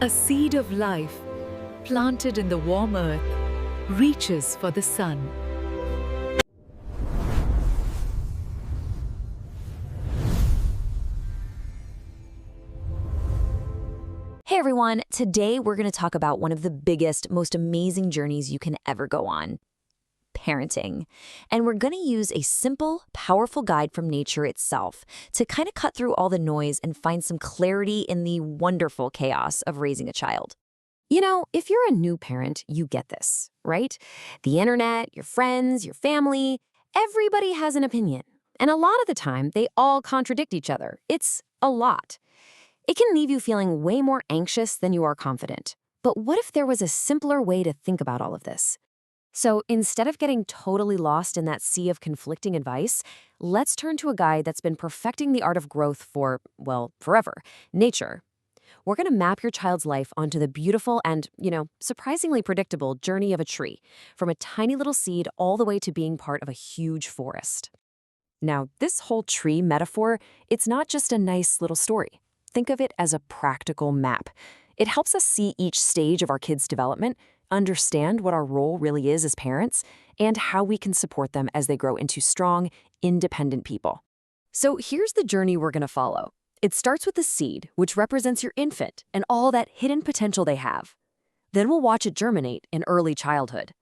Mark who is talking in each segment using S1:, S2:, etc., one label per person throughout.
S1: A seed of life, planted in the warm earth, reaches for the sun.
S2: Hey everyone, today we're going to talk about one of the biggest, most amazing journeys you can ever go on, parenting. And we're going to use a simple, powerful guide from nature itself to kind of cut through all the noise and find some clarity in the wonderful chaos of raising a child. You know, if you're a new parent, you get this, right? The internet, your friends, your family, everybody has an opinion. And a lot of the time, they all contradict each other. It's a lot. It can leave you feeling way more anxious than you are confident. But what if there was a simpler way to think about all of this? So instead of getting totally lost in that sea of conflicting advice, let's turn to a guide that's been perfecting the art of growth for, well, forever, nature. We're going to map your child's life onto the beautiful and, surprisingly predictable journey of a tree, from a tiny little seed all the way to being part of a huge forest. Now, this whole tree metaphor, it's not just a nice little story. Think of it as a practical map. It helps us see each stage of our kids' development, understand what our role really is as parents, and how we can support them as they grow into strong, independent people. So here's the journey we're going to follow. It starts with the seed, which represents your infant and all that hidden potential they have. Then we'll watch it germinate in early childhood.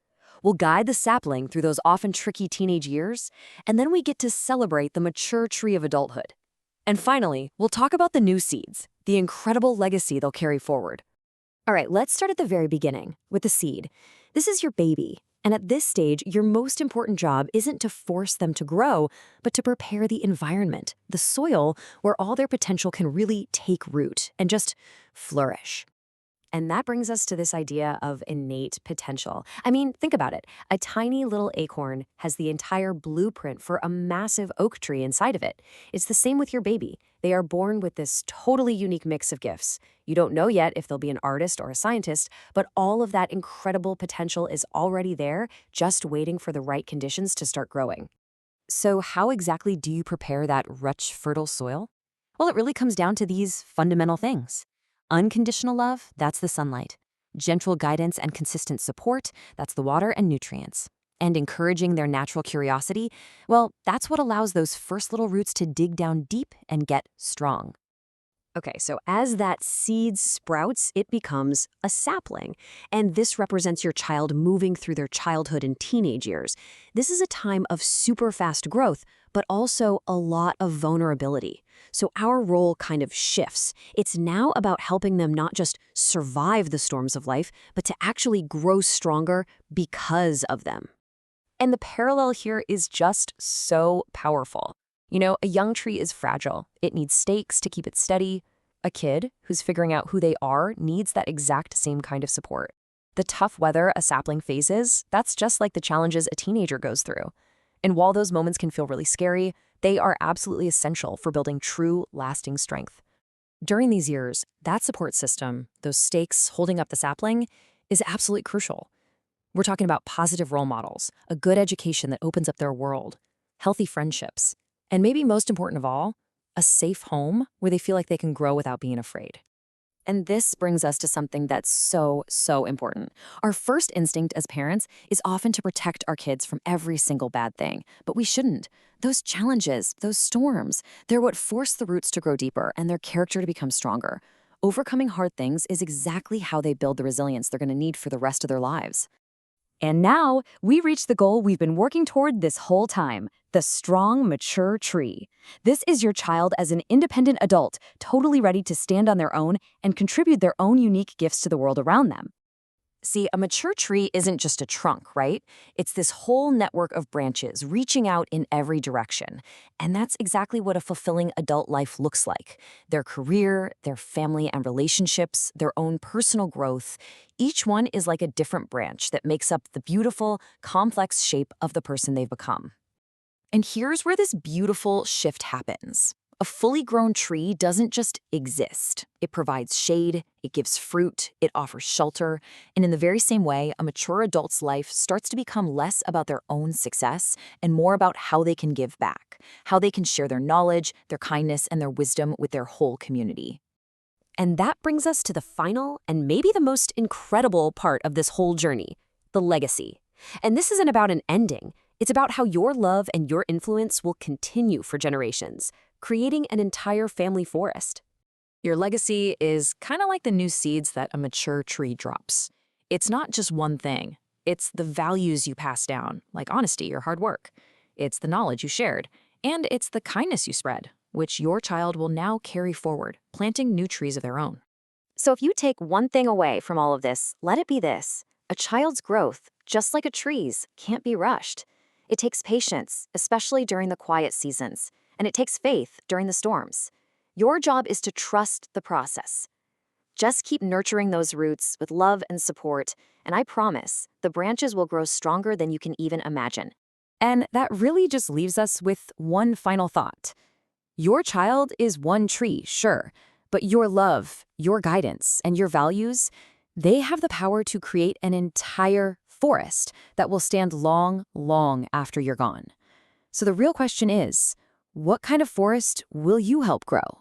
S2: We'll guide the sapling through those often tricky teenage years, and then we get to celebrate the mature tree of adulthood. And finally, we'll talk about the new seeds, the incredible legacy they'll carry forward. All right, let's start at the very beginning, with the seed. This is your baby, and at this stage, your most important job isn't to force them to grow, but to prepare the environment, the soil, where all their potential can really take root and just flourish. And that brings us to this idea of innate potential. I mean, think about it. A tiny little acorn has the entire blueprint for a massive oak tree inside of it. It's the same with your baby. They are born with this totally unique mix of gifts. You don't know yet if they'll be an artist or a scientist, but all of that incredible potential is already there, just waiting for the right conditions to start growing. So how exactly do you prepare that rich, fertile soil? Well, it really comes down to these fundamental things. Unconditional love, that's the sunlight. Gentle guidance and consistent support, that's the water and nutrients. And encouraging their natural curiosity, well, that's what allows those first little roots to dig down deep and get strong. Okay, so as that seed sprouts, it becomes a sapling. And this represents your child moving through their childhood and teenage years. This is a time of super fast growth, but also a lot of vulnerability. So our role kind of shifts. It's now about helping them not just survive the storms of life, but to actually grow stronger because of them. And the parallel here is just so powerful. You know, a young tree is fragile. It needs stakes to keep it steady. A kid who's figuring out who they are needs that exact same kind of support. The tough weather a sapling faces, that's just like the challenges a teenager goes through. And while those moments can feel really scary, they are absolutely essential for building true, lasting strength. During these years, that support system, those stakes holding up the sapling, is absolutely crucial. We're talking about positive role models, a good education that opens up their world, healthy friendships, and maybe most important of all, a safe home where they feel like they can grow without being afraid. And this brings us to something that's so important. Our first instinct as parents is often to protect our kids from every single bad thing, but we shouldn't. Those challenges, those storms, they're what force the roots to grow deeper and their character to become stronger. Overcoming hard things is exactly how they build the resilience they're going to need for the rest of their lives. And now, we reach the goal we've been working toward this whole time, the strong, mature tree. This is your child as an independent adult, totally ready to stand on their own and contribute their own unique gifts to the world around them. See, a mature tree isn't just a trunk, right? It's this whole network of branches reaching out in every direction. And that's exactly what a fulfilling adult life looks like. Their career, their family and relationships, their own personal growth. Each one is like a different branch that makes up the beautiful, complex shape of the person they've become. And here's where this beautiful shift happens. A fully grown tree doesn't just exist. It provides shade, it gives fruit, it offers shelter, and in the very same way, a mature adult's life starts to become less about their own success and more about how they can give back, how they can share their knowledge, their kindness, and their wisdom with their whole community. And that brings us to the final and maybe the most incredible part of this whole journey, the legacy. And this isn't about an ending. It's about how your love and your influence will continue for generations, creating an entire family forest.
S3: Your legacy is kind of like the new seeds that a mature tree drops. It's not just one thing. It's the values you pass down, like honesty or hard work. It's the knowledge you shared. And it's the kindness you spread, which your child will now carry forward, planting new trees of their own.
S2: So if you take one thing away from all of this, let it be this. A child's growth, just like a tree's, can't be rushed. It takes patience, especially during the quiet seasons, and it takes faith during the storms. Your job is to trust the process. Just keep nurturing those roots with love and support, and I promise the branches will grow stronger than you can even imagine.
S3: And that really just leaves us with one final thought. Your child is one tree, sure, but your love, your guidance, and your values, they have the power to create an entire forest that will stand long, long after you're gone. So the real question is, what kind of forest will you help grow?